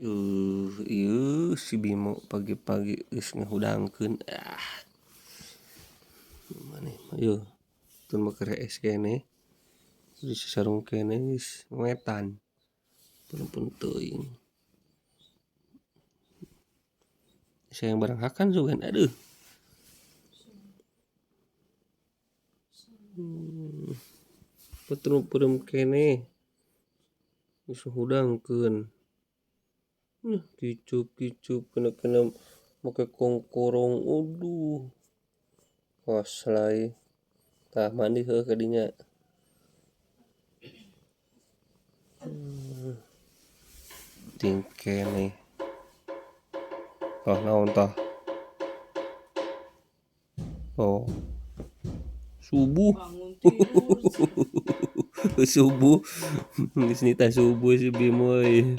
Ieu si Bimo pagi-pagi geus ngahudangkeun. Maneh ieu tun mah kerees keneh. Di sarung keneh geus wetan. Pun teuing. Sayang barang hakan sugan aduh. Petrum-purum keneh. Geus ngahudangkeun. Kicup-kicup kena make kongkorong. Aduh. Waslay. Tah mandi heuh ka dinya. Ting keneh. Oh naon tah? Oh. Subuh. Subuh. Geus nita subuh si Bimo euy.